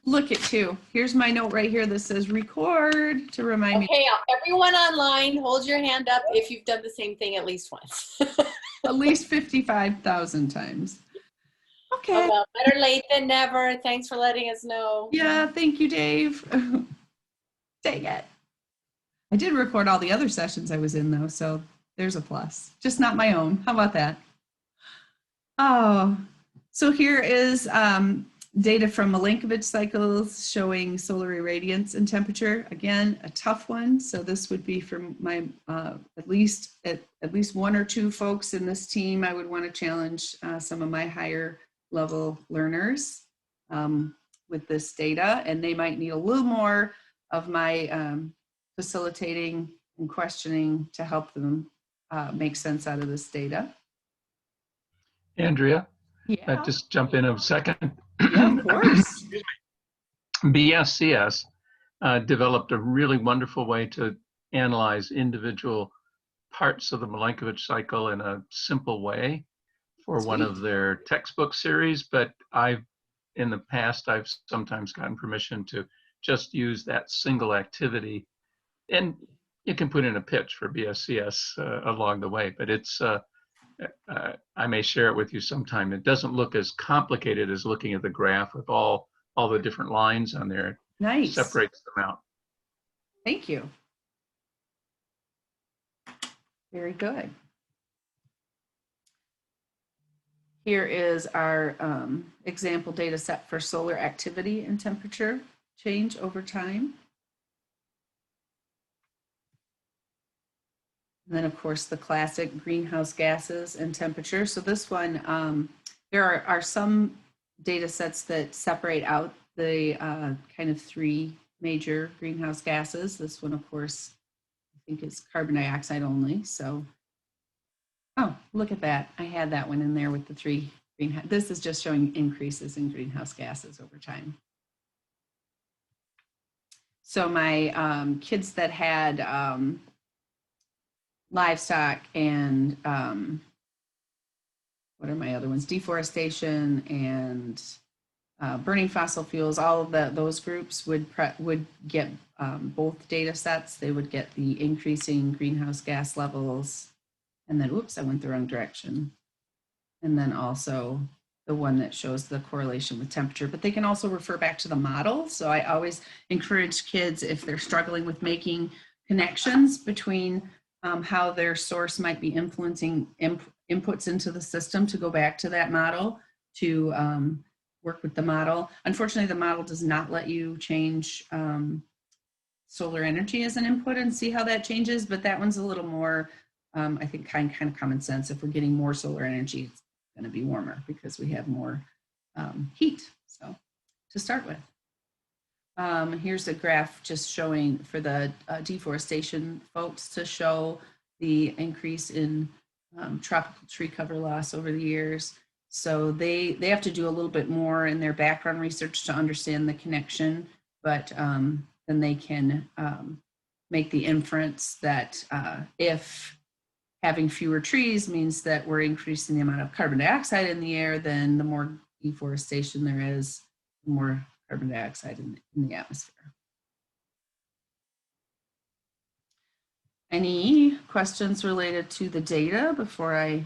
look at two. Here's my note right here that says record to remind me. Okay, everyone online, hold your hand up if you've done the same thing at least once. At least 55,000 times. Okay. Oh, well, better late than never. Thanks for letting us know. Yeah, thank you, Dave. Dang it. I did record all the other sessions I was in though, so there's a plus. Just not my own. How about that? Oh, so here is data from Milankovitch cycles showing solar irradiance and temperature. Again, a tough one. So this would be for my at least one or two folks in this team. I would want to challenge some of my higher level learners with this data, and they might need a little more of my facilitating and questioning to help them make sense out of this data. Andrea, yeah. I'd just jump in a second. Yeah, of course. BSCS developed a really wonderful way to analyze individual parts of the Milankovitch cycle in a simple way for Sweet. one of their textbook series, but in the past, I've sometimes gotten permission to just use that single activity, and you can put in a pitch for BSCS along the way, but it's I may share it with you sometime. It doesn't look as complicated as looking at the graph with all the different lines on there. Nice. It separates them out. Thank you. Very good. Here is our example data set for solar activity and temperature change over time. And then, of course, the classic greenhouse gases and temperature. So this one, there are some data sets that separate out the kind of three major greenhouse gases. This one, of course, I think is carbon dioxide only. So, oh, look at that. I had that one in there with the three greenhouse. This is just showing increases in greenhouse gases over time. So my kids that had livestock and what are my other ones? Deforestation and burning fossil fuels. All of those groups would get both data sets. They would get the increasing greenhouse gas levels, and then whoops, I went the wrong direction. And then also the one that shows the correlation with temperature. But they can also refer back to the model. So I always encourage kids, if they're struggling with making connections between how their source might be influencing inputs into the system, to go back to that model to work with the model. Unfortunately, the model does not let you change solar energy as an input and see how that changes, but that one's a little more, I think, kind of common sense. If we're getting more solar energy, it's going to be warmer because we have more heat. So to start with. Here's a graph just showing for the deforestation folks to show the increase in tropical tree cover loss over the years. So they have to do a little bit more in their background research to understand the connection, but then they can make the inference that if having fewer trees means that we're increasing the amount of carbon dioxide in the air, then the more deforestation there is, the more carbon dioxide in the atmosphere. Any questions related to the data before I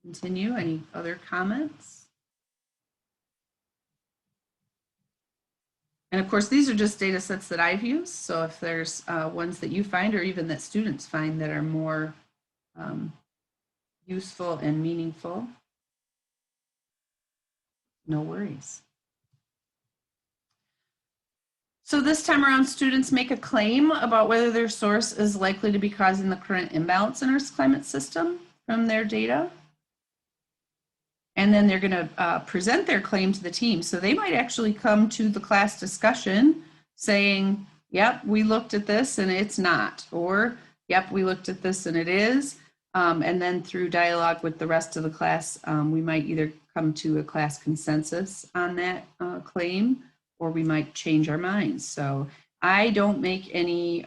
continue? Any other comments? And of course, these are just data sets that I've used. So if there's ones that you find, or even that students find, that are more useful and meaningful, no worries. So this time around, students make a claim about whether their source is likely to be causing the current imbalance in Earth's climate system from their data. And then they're going to present their claim to the team. So they might actually come to the class discussion saying, yep, we looked at this and it's not, or yep, we looked at this and it is. And then through dialogue with the rest of the class, we might either come to a class consensus on that claim, or we might change our minds. So I don't make any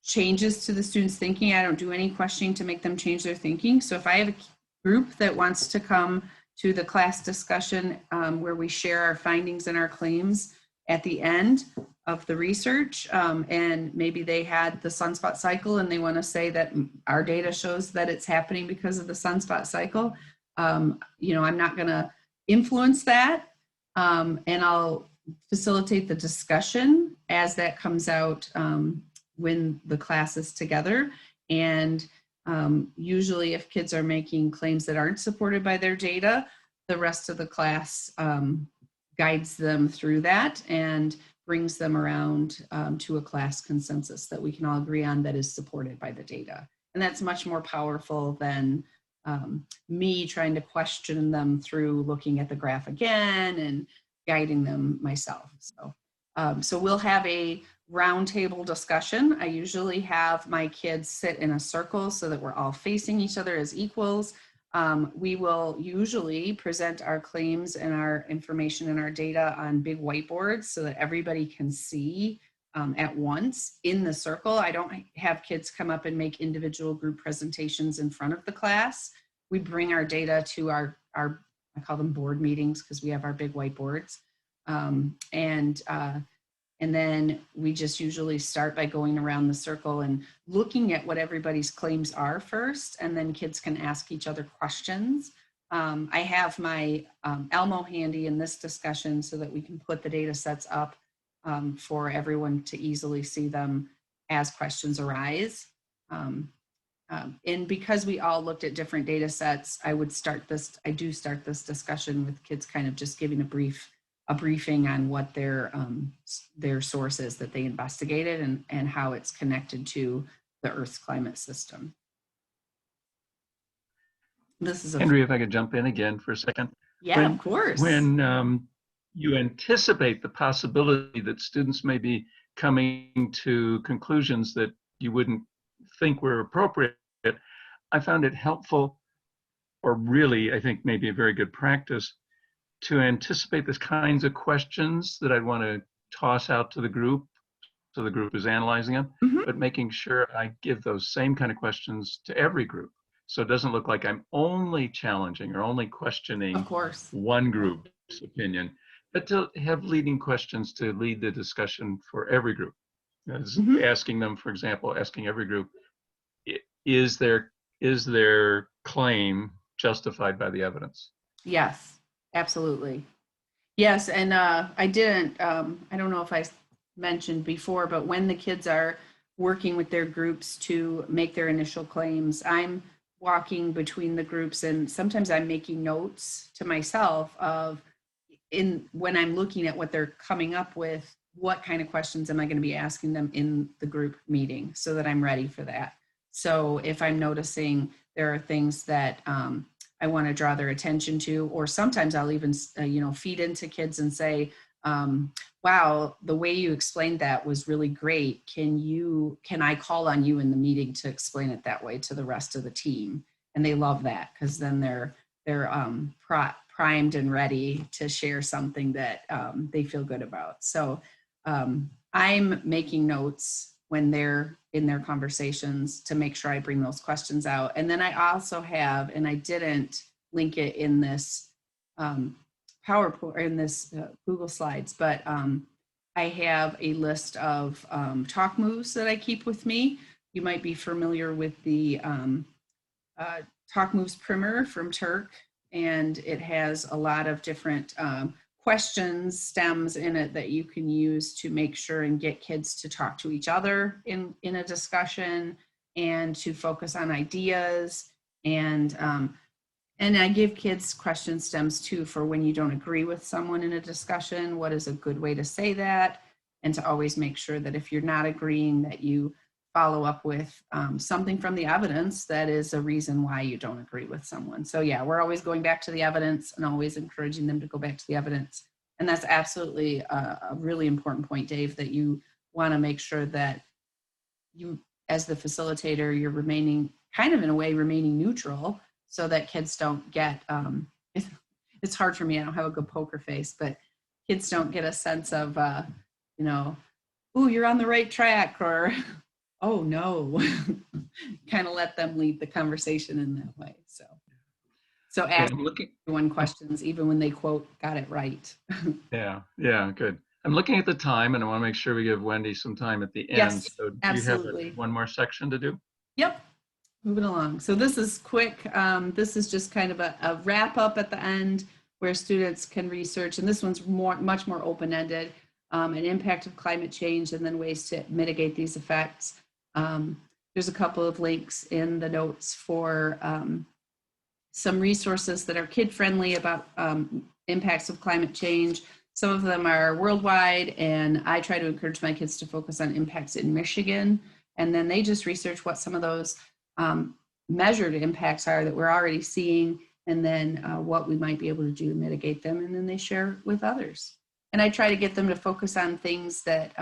changes to the students' thinking. I don't do any questioning to make them change their thinking. So if I have a group that wants to come to the class discussion where we share our findings and our claims at the end of the research. And maybe they had the sunspot cycle and they want to say that our data shows that it's happening because of the sunspot cycle. You know, I'm not going to influence that. And I'll facilitate the discussion as that comes out when the class is together. And usually if kids are making claims that aren't supported by their data, the rest of the class guides them through that and brings them around to a class consensus that we can all agree on that is supported by the data. And that's much more powerful than me trying to question them through looking at the graph again and guiding them myself. So we'll have a roundtable discussion. I usually have my kids sit in a circle so that we're all facing each other as equals. We will usually present our claims and our information and our data on big whiteboards so that everybody can see at once in the circle. I don't have kids come up and make individual group presentations in front of the class. We bring our data to our I call them board meetings because we have our big whiteboards. And then we just usually start by going around the circle and looking at what everybody's claims are first, and then kids can ask each other questions. I have my Elmo handy in this discussion so that we can put the data sets up for everyone to easily see them as questions arise. And because we all looked at different data sets, I do start this discussion with kids kind of just giving a briefing on what their source is that they investigated and how it's connected to the Earth's climate system. This is Henry, if I could jump in again for a second. Yeah, of course. When you anticipate the possibility that students may be coming to conclusions that you wouldn't think were appropriate, I found it helpful, or really, I think maybe a very good practice, to anticipate the kinds of questions that I'd want to toss out to the group, so the group is analyzing them, but making sure I give those same kind of questions to every group. So it doesn't look like I'm only challenging or only questioning Of course. one group's opinion, but to have leading questions to lead the discussion for every group. Asking them, for example, asking every group, is their claim justified by the evidence? Yes, absolutely. Yes, and I didn't, I don't know if I mentioned before, but when the kids are working with their groups to make their initial claims, I'm walking between the groups and sometimes I'm making notes to myself of when I'm looking at what they're coming up with, what kind of questions am I going to be asking them in the group meeting so that I'm ready for that. So if I'm noticing there are things that I want to draw their attention to, or sometimes I'll even feed into kids and say, wow, the way you explained that was really great. Can I call on you in the meeting to explain it that way to the rest of the team? And they love that because then they're primed and ready to share something that they feel good about. So I'm making notes when they're in their conversations to make sure I bring those questions out. And then I also have, and I didn't link it in this PowerPoint or in this Google Slides, but I have a list of talk moves that I keep with me. You might be familiar with the talk moves primer from Turk, and it has a lot of different questions, stems in it that you can use to make sure and get kids to talk to each other in a discussion and to focus on ideas. And I give kids question stems too for when you don't agree with someone in a discussion, what is a good way to say that? And to always make sure that if you're not agreeing that you follow up with something from the evidence that is a reason why you don't agree with someone. So yeah, we're always going back to the evidence and always encouraging them to go back to the evidence. And that's absolutely a really important point, Dave, that you want to make sure that you, as the facilitator, you're remaining kind of in a way remaining neutral so that kids don't get, it's hard for me, I don't have a good poker face, but kids don't get a sense of, ooh, you're on the right track, or oh no, kind of let them lead the conversation in that way. So So Okay, ask I'm looking. everyone questions, even when they quote, got it right. Yeah, yeah, good. I'm looking at the time and I want to make sure we give Wendy some time at the end. Yes, So do you have absolutely. one more section to do? Yep. Moving along. So this is quick. This is just kind of a wrap up at the end where students can research, and this one's much more open-ended, an impact of climate change and then ways to mitigate these effects. There's a couple of links in the notes for some resources that are kid-friendly about impacts of climate change. Some of them are worldwide, and I try to encourage my kids to focus on impacts in Michigan, and then they just research what some of those measured impacts are that we're already seeing, and then what we might be able to do to mitigate them, and then they share with others. And I try to get them to focus on things that,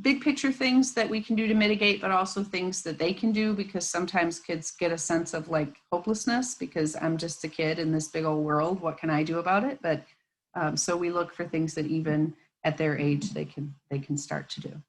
big picture things that we can do to mitigate, but also things that they can do, because sometimes kids get a sense of like hopelessness because I'm just a kid in this big old world. What can I do about it? But so we look for things that even at their age they can start to do.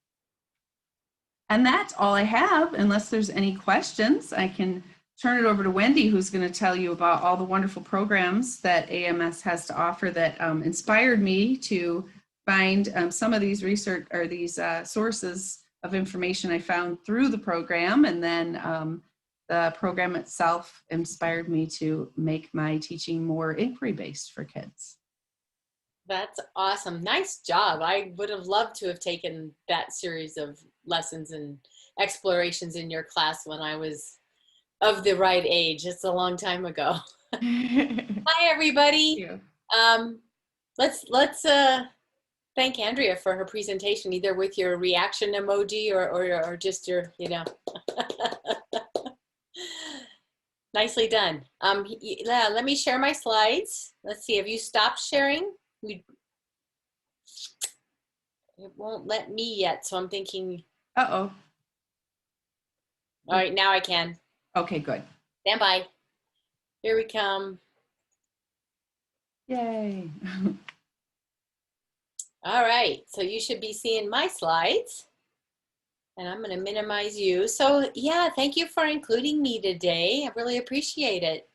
And that's all I have. Unless there's any questions, I can turn it over to Wendy, who's going to tell you about all the wonderful programs that AMS has to offer that inspired me to find some of these research or these sources of information I found through the program. And then the program itself inspired me to make my teaching more inquiry-based for kids. That's awesome. Nice job. I would have loved to have taken that series of lessons and explorations in your class when I was of the right age. It's a long time ago. Hi, everybody. Let's thank Andrea for her presentation, either with your reaction emoji or just your, nicely done. Yeah, let me share my slides. Let's see, have you stopped sharing? It won't let me yet, so I'm thinking. Uh-oh. All right, now I can. Okay, good. Stand by. Here we come. Yay. All right, so you should be seeing my slides. And I'm going to minimize you. So yeah, thank you for including me today. I really appreciate it.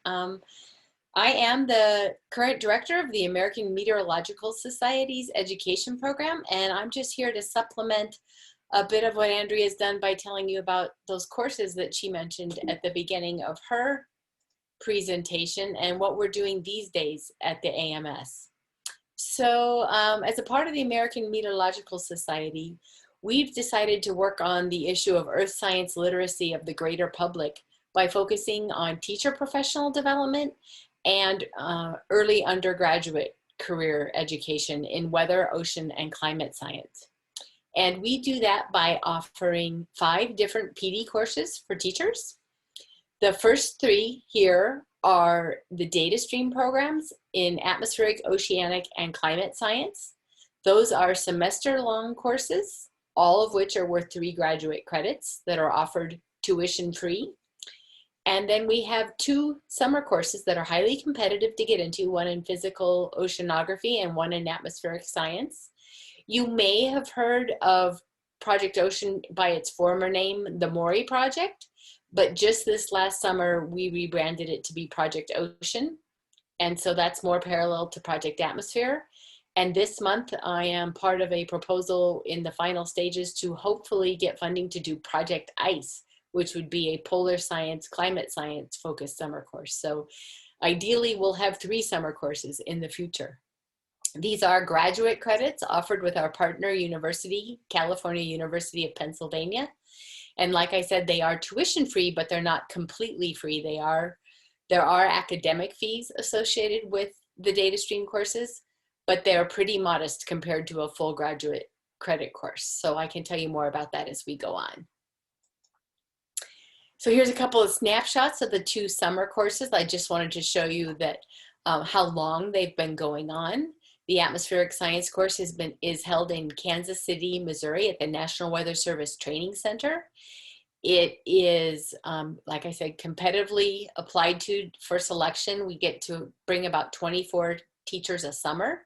I am the current director of the American Meteorological Society's education program, and I'm just here to supplement a bit of what Andrea's done by telling you about those courses that she mentioned at the beginning of her presentation and what we're doing these days at the AMS. So as a part of the American Meteorological Society, we've decided to work on the issue of earth science literacy of the greater public by focusing on teacher professional development and early undergraduate career education in weather, ocean, and climate science. And we do that by offering 5 different PD courses for teachers. The first 3 here are the data stream programs in atmospheric, oceanic, and climate science. Those are semester-long courses, all of which are worth 3 graduate credits that are offered tuition-free. And then we have 2 summer courses that are highly competitive to get into, one in physical oceanography and one in atmospheric science. You may have heard of Project Ocean by its former name, the Maury Project, but just this last summer, we rebranded it to be Project Ocean. And so that's more parallel to Project Atmosphere. And this month, I am part of a proposal in the final stages to hopefully get funding to do Project ICE, which would be a polar science, climate science focused summer course. So ideally, we'll have 3 summer courses in the future. These are graduate credits offered with our partner university, California University of Pennsylvania. And like I said, they are tuition free, but they're not completely free. There are academic fees associated with the data stream courses, but they're pretty modest compared to a full graduate credit course. So I can tell you more about that as we go on. So here's a couple of snapshots of the 2 summer courses. I just wanted to show you that how long they've been going on. The atmospheric science course is held in Kansas City, Missouri at the National Weather Service Training Center. It is, like I said, competitively applied to for selection. We get to bring about 24 teachers a summer.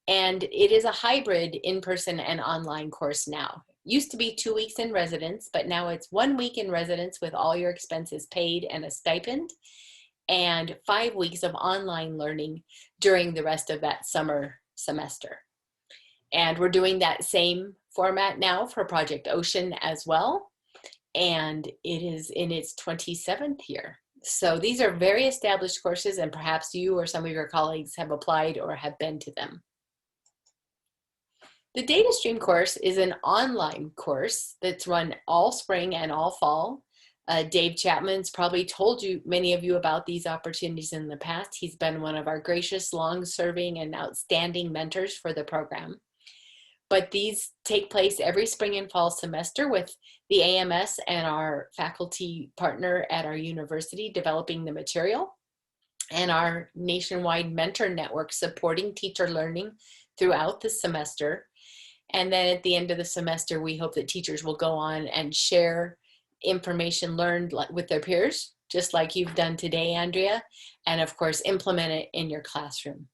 And it is a hybrid in-person and online course now. Used to be 2 weeks in residence, but now it's 1 week in residence with all your expenses paid and a stipend. and 5 weeks of online learning during the rest of that summer semester. And we're doing that same format now for Project Ocean as well. And it is in its 27th year. So these are very established courses, and perhaps you or some of your colleagues have applied or have been to them. The Data Stream course is an online course that's run all spring and all fall. Dave Chapman's probably told you, many of you, about these opportunities in the past. He's been one of our gracious, long-serving, and outstanding mentors for the program. But these take place every spring and fall semester with the AMS and our faculty partner at our university developing the material, and our nationwide mentor network supporting teacher learning throughout the semester. And then at the end of the semester, we hope that teachers will go on and share information learned with their peers, just like you've done today, Andrea, and of course, implement it in your classroom.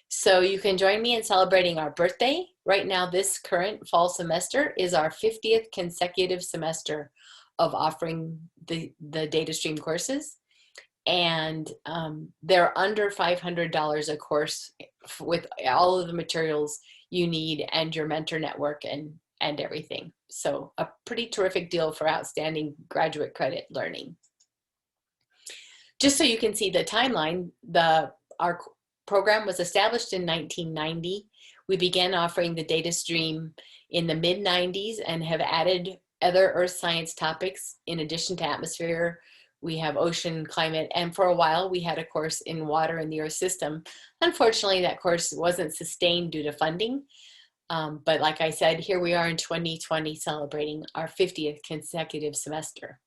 So you can join me in celebrating our birthday. Right now, this current fall semester is our 50th consecutive semester of offering the Data Stream courses. And they're under $500 a course with all of the materials you need and your mentor network and everything. So a pretty terrific deal for outstanding graduate credit learning. Just so you can see the timeline, our program was established in 1990. We began offering the Data Stream in the mid-90s and have added other earth science topics in addition to atmosphere. We have ocean, climate, and for a while we had a course in water in the earth system. Unfortunately, that course wasn't sustained due to funding. But like I said, here we are in 2020 celebrating our 50th consecutive semester.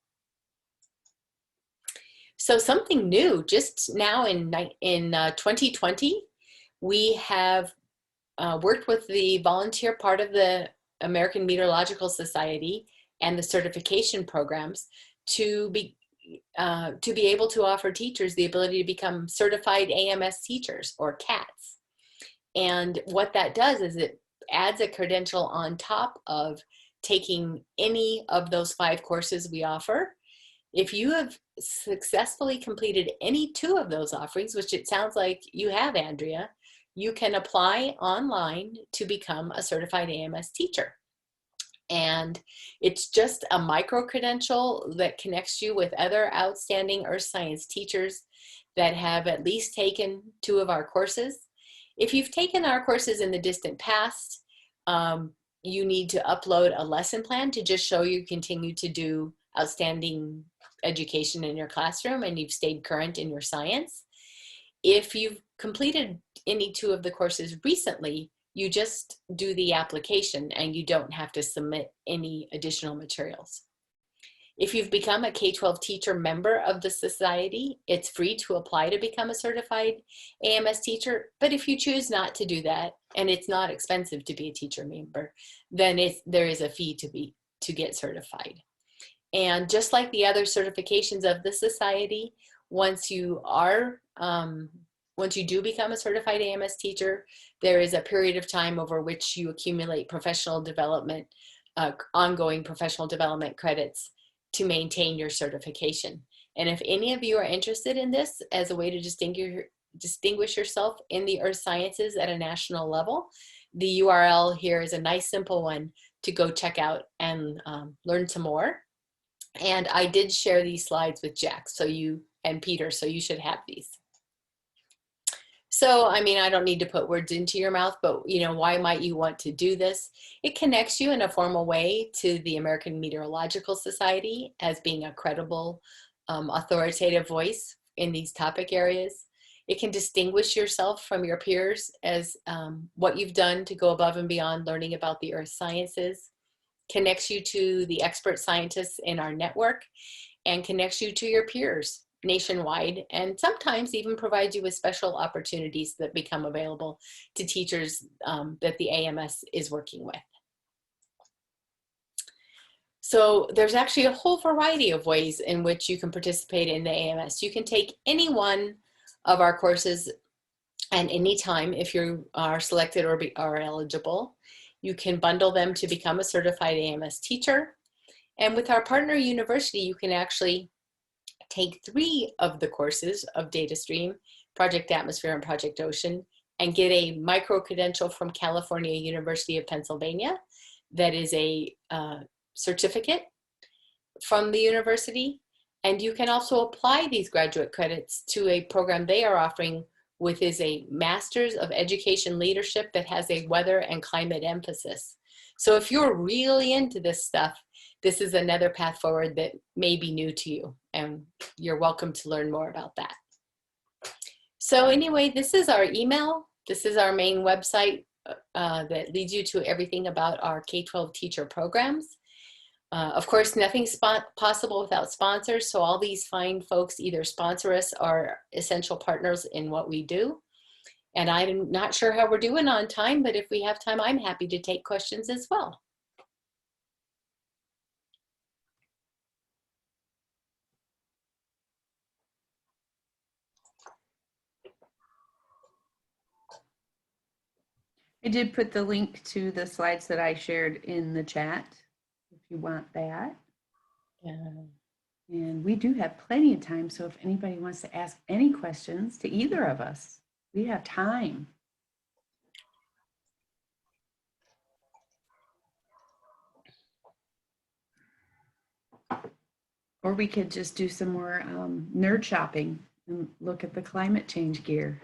So something new, just now in 2020, we have worked with the volunteer part of the American Meteorological Society and the certification programs to be able to offer teachers the ability to become certified AMS teachers, or CATs. And what that does is it adds a credential on top of taking any of those 5 courses we offer. If you have successfully completed any 2 of those offerings, which it sounds like you have, Andrea, you can apply online to become a certified AMS teacher. And it's just a micro-credential that connects you with other outstanding earth science teachers that have at least taken 2 of our courses. If you've taken our courses in the distant past, you need to upload a lesson plan to just show you continue to do outstanding education in your classroom and you've stayed current in your science. If you've completed any 2 of the courses recently, you just do the application and you don't have to submit any additional materials. If you've become a K-12 teacher member of the society, it's free to apply to become a certified AMS teacher. But if you choose not to do that, and it's not expensive to be a teacher member, then there is a fee to get certified. And just like the other certifications of the society, once you do become a certified AMS teacher, there is a period of time over which you accumulate professional development, ongoing professional development credits to maintain your certification. And if any of you are interested in this as a way to distinguish yourself in the earth sciences at a national level, the URL here is a nice simple one to go check out and learn some more. And I did share these slides with Jack and Peter, so you should have these. So, I mean, I don't need to put words into your mouth, but, why might you want to do this? It connects you in a formal way to the American Meteorological Society as being a credible, authoritative voice in these topic areas. It can distinguish yourself from your peers as what you've done to go above and beyond learning about the earth sciences, connects you to the expert scientists in our network, and connects you to your peers nationwide, and sometimes even provides you with special opportunities that become available to teachers that the AMS is working with. So there's actually a whole variety of ways in which you can participate in the AMS. You can take any one of our courses at any time if you are selected or are eligible. You can bundle them to become a certified AMS teacher. And with our partner university, you can actually take 3 of the courses of DataStream, Project Atmosphere and Project Ocean, and get a micro-credential from California University of Pennsylvania that is a certificate from the university. And you can also apply these graduate credits to a program they are offering, which is a Master's of Education Leadership that has a weather and climate emphasis. So if you're really into this stuff, this is another path forward that may be new to you, and you're welcome to learn more about that. So anyway, this is our email. This is our main website that leads you to everything about our K-12 teacher programs. Of course, nothing's possible without sponsors. So all these fine folks either sponsor us or are essential partners in what we do. And I'm not sure how we're doing on time, but if we have time, I'm happy to take questions as well. I did put the link to the slides that I shared in the chat, if you want that. And we do have plenty of time, so if anybody wants to ask any questions to either of us, we have time. Or we could just do some more nerd shopping and look at the climate change gear.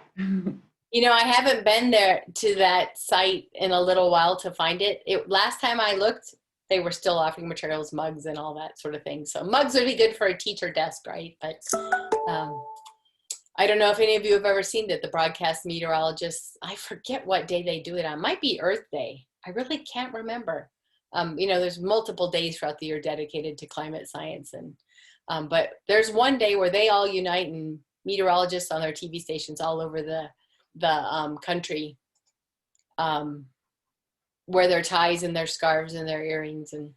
You know, I haven't been there to that site in a little while to find it. Last time I looked, they were still offering materials, mugs and all that sort of thing. So mugs would be good for a teacher desk, right? But I don't know if any of you have ever seen that the broadcast meteorologists, I forget what day they do it on. It might be Earth Day. I really can't remember. You know, there's multiple days throughout the year dedicated to climate science. And but there's one day where they all unite, and meteorologists on their TV stations all over the country wear their ties and their scarves and their earrings and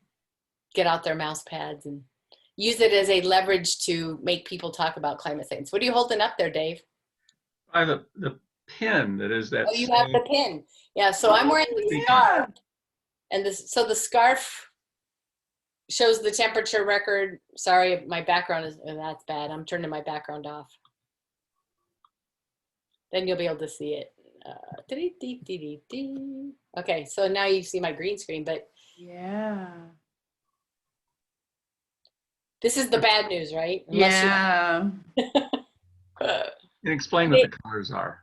get out their mouse pads and use it as a leverage to make people talk about climate science. What are you holding up there, Dave? The pin that is that. Oh, you have the pin. Yeah, so I'm wearing the scarf. And so the scarf shows the temperature record. Sorry, my background is, that's bad. I'm turning my background off. Then you'll be able to see it. Okay, so now you see my green screen, but yeah. This is the bad news, right? Yeah. Explain what the colors are.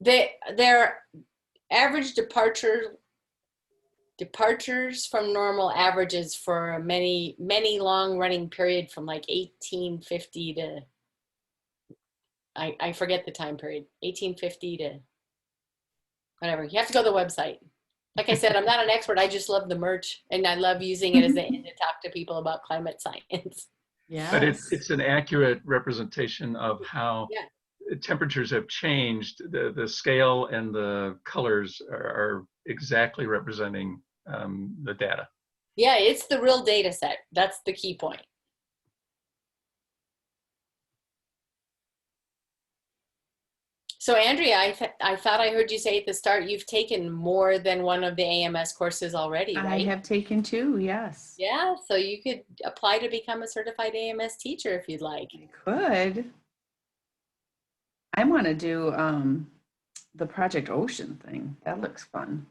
Their average departures from normal averages for many long running period from like 1850 to I forget the time period, 1850 to whatever. You have to go to the website. Like I said, I'm not an expert. I just love the merch, and I love using it as a to talk to people about climate science. Yeah. But it's an accurate representation of how temperatures have changed. The scale and the colors are exactly representing the data. Yeah, it's the real data set. That's the key point. So Andrea, I thought I heard you say at the start you've taken more than one of the AMS courses already, right? I have taken 2, yes. Yeah, so you could apply to become a certified AMS teacher if you'd like. I could. I want to do the Project Ocean thing. That looks fun.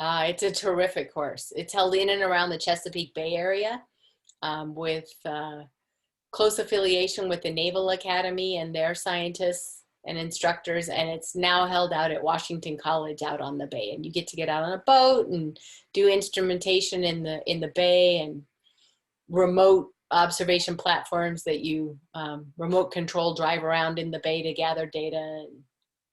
It's a terrific course. It's held in and around the Chesapeake Bay area with close affiliation with the Naval Academy and their scientists and instructors, and it's now held out at Washington College out on the bay, and you get to get out on a boat and do instrumentation in the bay and remote observation platforms that you remote control drive around in the bay to gather data.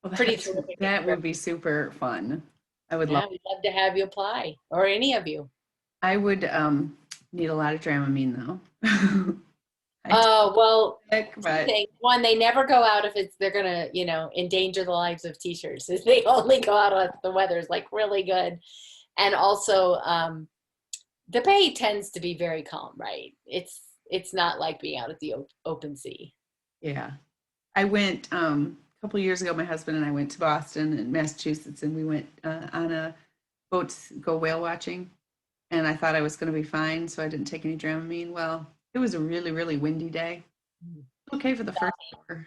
Well, pretty terrific. That would be super fun. I would love. We'd love to have you apply, or any of you. I would need a lot of Dramamine though. Oh, well, but one, they never go out if they're gonna, you know, endanger the lives of teachers. They only go out if the weather's like really good. And also, the bay tends to be very calm, right? It's not like being out at the open sea. Yeah. I went a couple of years ago, my husband and I went to Boston and Massachusetts, and we went on a boat to go whale watching. And I thought I was going to be fine, so I didn't take any Dramamine. Well, It was a really, really windy day. Okay for the first hour.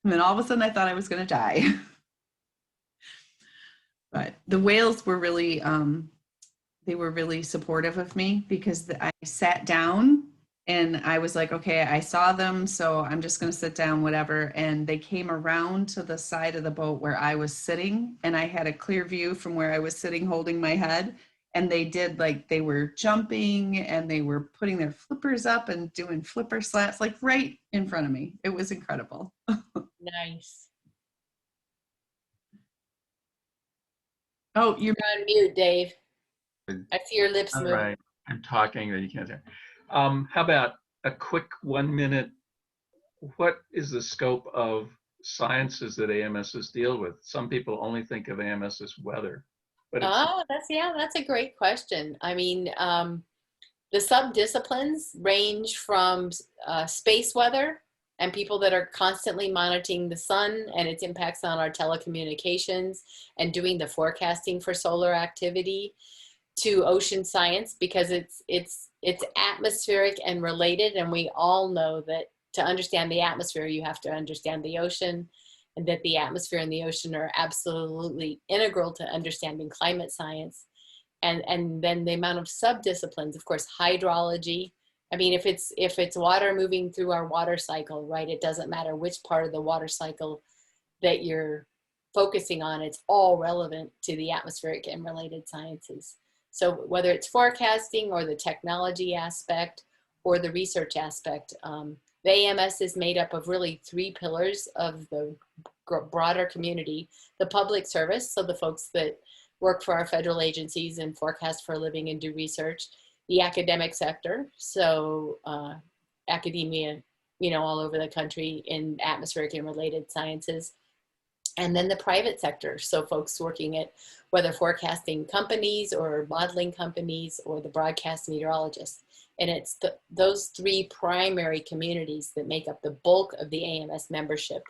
And then all of a sudden I thought I was going to die. But the whales were really, they were really supportive of me because I sat down and I was like, okay, I saw them, so I'm just going to sit down, whatever. And they came around to the side of the boat where I was sitting, and I had a clear view from where I was sitting holding my head. And they did, like, they were jumping and they were putting their flippers up and doing flipper slaps, like right in front of me. It was incredible. Nice. Oh, you're You're on mute, Dave. I see your lips All move. right, I'm talking that you can't hear. How about a quick 1 minute? What is the scope of sciences that AMSs deal with? Some people only think of AMS as weather, but it's Oh, that's a great question. I mean, the subdisciplines range from space weather and people that are constantly monitoring the sun and its impacts on our telecommunications and doing the forecasting for solar activity, to ocean science, because it's atmospheric and related, and we all know that to understand the atmosphere you have to understand the ocean, and that the atmosphere and the ocean are absolutely integral to understanding climate science. And then the amount of subdisciplines, of course, hydrology. I mean, if it's water moving through our water cycle, right, it doesn't matter which part of the water cycle that you're focusing on, it's all relevant to the atmospheric and related sciences. So whether it's forecasting or the technology aspect or the research aspect, the AMS is made up of really three pillars of the broader community: the public service, so the folks that work for our federal agencies and forecast for a living and do research; the academic sector, so academia, all over the country in atmospheric and related sciences; and then the private sector, so folks working at whether forecasting companies or modeling companies or the broadcast meteorologists. And it's those three primary communities that make up the bulk of the AMS membership.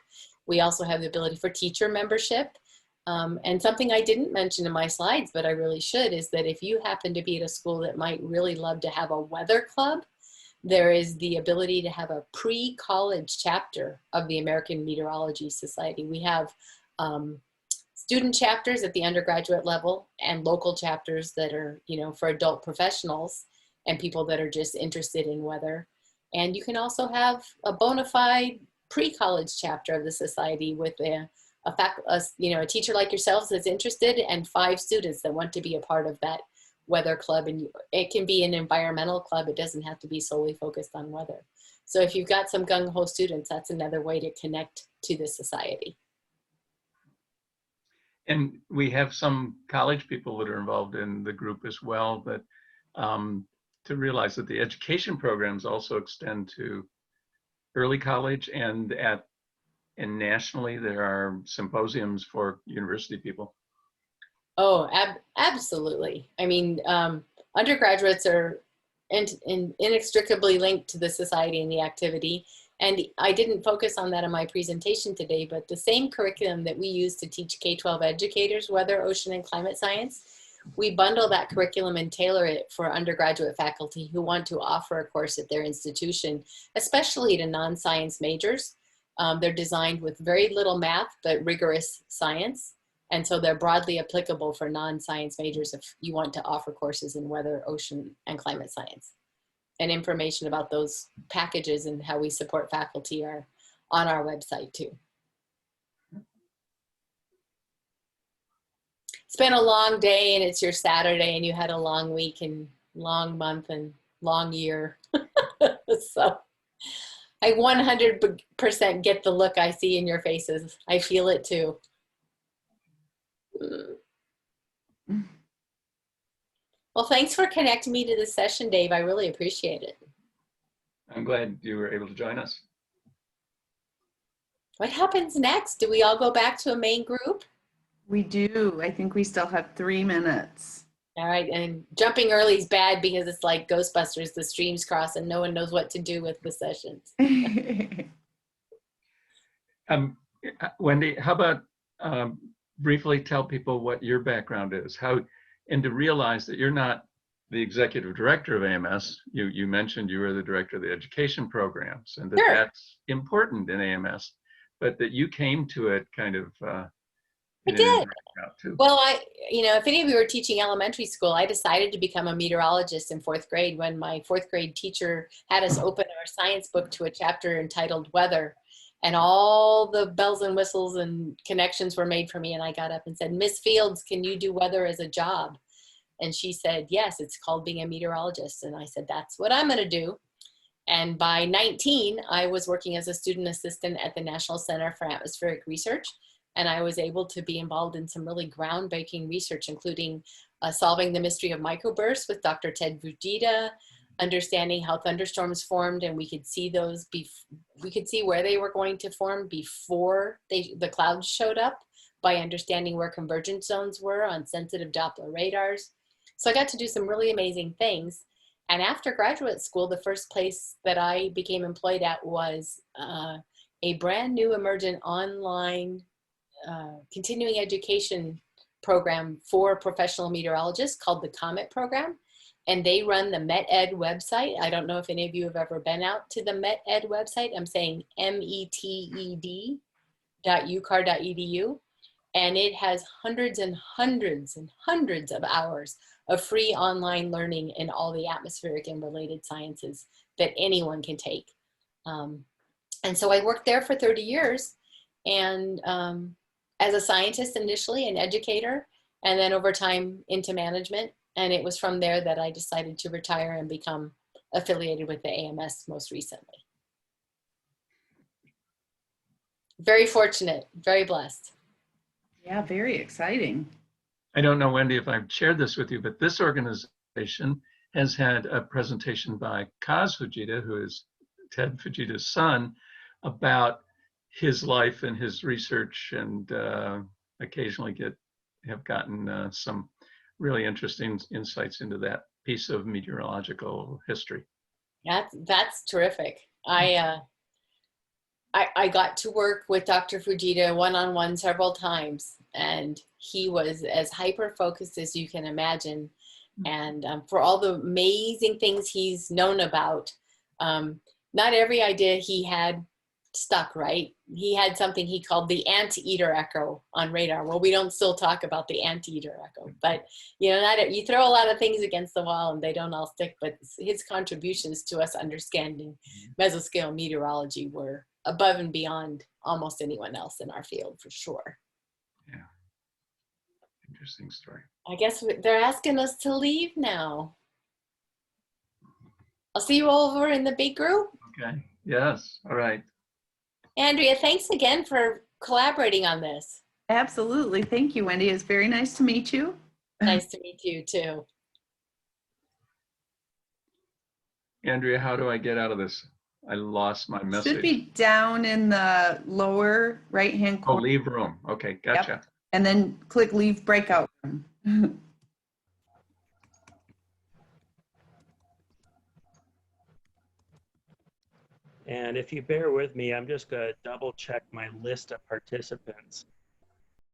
We also have the ability for teacher membership. And something I didn't mention in my slides, but I really should, is that if you happen to be at a school that might really love to have a weather club, there is the ability to have a pre-college chapter of the American Meteorology Society. We have student chapters at the undergraduate level and local chapters that are, for adult professionals and people that are just interested in weather. And you can also have a bona fide pre-college chapter of the society with a teacher like yourselves that's interested, and 5 students that want to be a part of that weather club. And it can be an environmental club. It doesn't have to be solely focused on weather. So if you've got some gung-ho students, that's another way to connect to the society. and we have some college people that are involved in the group as well, but to realize that the education programs also extend to early college, and nationally there are symposiums for university people. Oh, absolutely. I mean, undergraduates are inextricably linked to the society and the activity. And I didn't focus on that in my presentation today, but the same curriculum that we use to teach K-12 educators weather, ocean, and climate science, we bundle that curriculum and tailor it for undergraduate faculty who want to offer a course at their institution, especially to non-science majors. They're designed with very little math, but rigorous science. And so they're broadly applicable for non-science majors if you want to offer courses in weather, ocean, and climate science. And information about those packages and how we support faculty are on our website too. It's been a long day and it's your Saturday and you had a long week and long month and long year. So I 100% get the look I see in your faces. I feel it too. Well, thanks for connecting me to this session, Dave. I really appreciate it. I'm glad you were able to join us. What happens next? Do we all go back to a main group? We do. I think we still have 3 minutes. All right, and jumping early is bad because it's like Ghostbusters, the streams cross and no one knows what to do with the sessions. Wendy, how about briefly tell people what your background is, and to realize that you're not the executive director of AMS, you mentioned you were the director of the education programs, and that Sure. that's important in AMS, but that you came to it kind of I in an did. indirect route too. Well, if any of you were teaching elementary school, I decided to become a meteorologist in 4th grade when my 4th grade teacher had us open our science book to a chapter entitled Weather. And all the bells and whistles and connections were made for me. And I got up and said, Miss Fields, can you do weather as a job? And she said, yes, it's called being a meteorologist. And I said, that's what I'm going to do. And by 19, I was working as a student assistant at the National Center for Atmospheric Research. And I was able to be involved in some really groundbreaking research, including solving the mystery of microbursts with Dr. Ted Fujita, understanding how thunderstorms formed, and we could see those. We could see where they were going to form before the clouds showed up by understanding where convergence zones were on sensitive Doppler radars. So I got to do some really amazing things. And after graduate school, the first place that I became employed at was a brand new emergent online continuing education program for professional meteorologists called the COMET program. And they run the METED website. I don't know if any of you have ever been out to the METED website. I'm saying meted.ucar.edu. And it has hundreds and hundreds and hundreds of hours of free online learning in all the atmospheric and related sciences that anyone can take. And so I worked there for 30 years and as a scientist initially, an educator, and then over time into management. And it was from there that I decided to retire and become affiliated with the AMS most recently. Very fortunate, very blessed. Yeah, very exciting. I don't know, Wendy, if I've shared this with you, but this organization has had a presentation by Kaz Fujita, who is Ted Fujita's son, about his life and his research, and occasionally have gotten some really interesting insights into that piece of meteorological history. That's terrific. I got to work with Dr. Fujita one-on-one several times, and he was as hyper-focused as you can imagine. And for all the amazing things he's known about, not every idea he had stuck, right? He had something he called the anteater echo on radar. Well, we don't still talk about the anteater echo, but you throw a lot of things against the wall and they don't all stick, but his contributions to us understanding mesoscale meteorology were above and beyond almost anyone else in our field, for sure. Yeah. Interesting story. I guess they're asking us to leave now. I'll see you all over in the big group. Okay. Yes. All right. Andrea, thanks again for collaborating on this. Absolutely. Thank you, Wendy. It's very nice to meet you. Nice to meet you too. Andrea, how do I get out of this? I lost my message. Should be down in the lower right-hand Oh, corner. leave room. Okay, gotcha. Yep. And then click leave breakout room. And if you bear with me, I'm just going to double check my list of participants.